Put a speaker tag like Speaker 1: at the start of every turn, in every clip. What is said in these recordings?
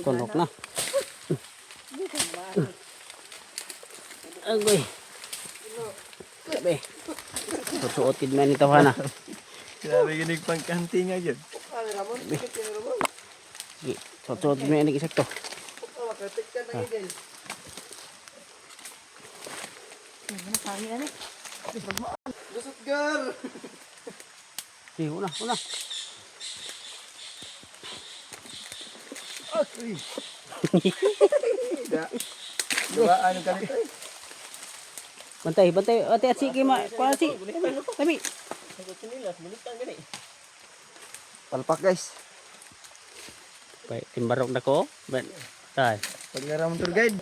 Speaker 1: Tunok na. Agoy. Sabi. Susuotin man ito ha na.
Speaker 2: Grabe ginig pang kanting aja.
Speaker 1: Susuotin man ini sakto.
Speaker 2: Lusot gar.
Speaker 1: Una.
Speaker 2: Asli. Tidak. Dua anu kali teh.
Speaker 1: Bantay. Ate at sige ma. Kuha si. Tabi.
Speaker 2: Palpak guys.
Speaker 1: Baik, timbarok na ko. Tay.
Speaker 2: Paglaram tour guide.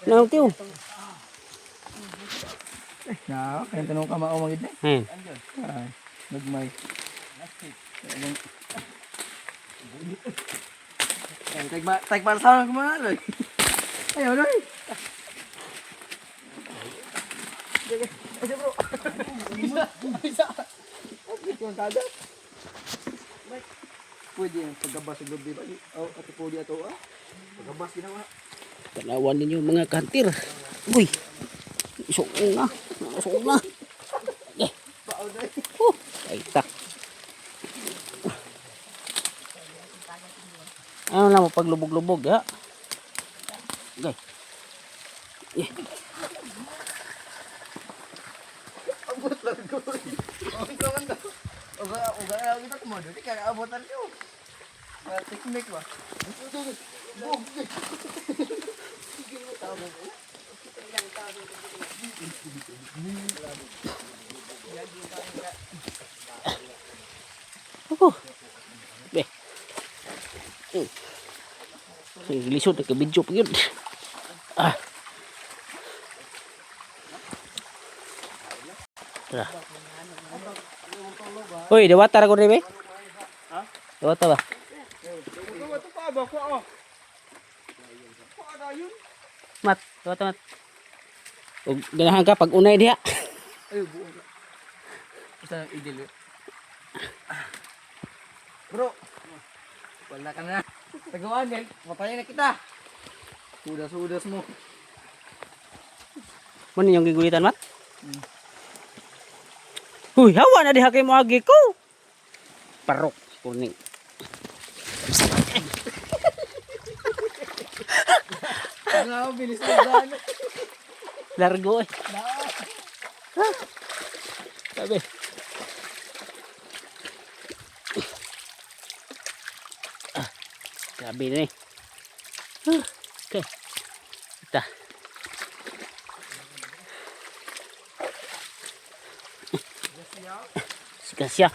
Speaker 1: Nang tiyo.
Speaker 2: Nah, kaya tanong ka mao magid na.
Speaker 1: Hen.
Speaker 2: Ay, nagmay. Tag para sa kumana. Ayo doy. Ayo bro. Bisa. Ito ang kada. Pwede yung paggabas sa lobby ba? Oh, ato po di ato ah. Paggabas ginawa.
Speaker 1: Tanawan ninyo mga kantir. Uy. Isok na. Eh. Ay tak. Ano lang mo paglubog-lubog ha? Okay.
Speaker 2: Abot lang ko. Ang kaman daw. Uga kita kumodo. Di kaya abotan ko. Technique ba?
Speaker 1: Ako. Be. Lisod na ka-video pa yun. Ah. Tara. Uy, dewata ra ko rin, be? Ha? Dewata ba?
Speaker 2: Ito pa ba ko oh.
Speaker 1: Mat, dewata mat. Ug ganahan ka pag unay diha.
Speaker 2: Ay, buo. Basta idil. Bro. Wala ka na. Tagawan yan. Matayin na kita. Sudas mo.
Speaker 1: Ano yung gigulitan, Mat? Uy, hawa na diha kay mo agi ko. Parok, kuning.
Speaker 2: Ano, bilis na daan.
Speaker 1: Largo eh. Sabi. Sabi na eh. Okay. Ita. Siya.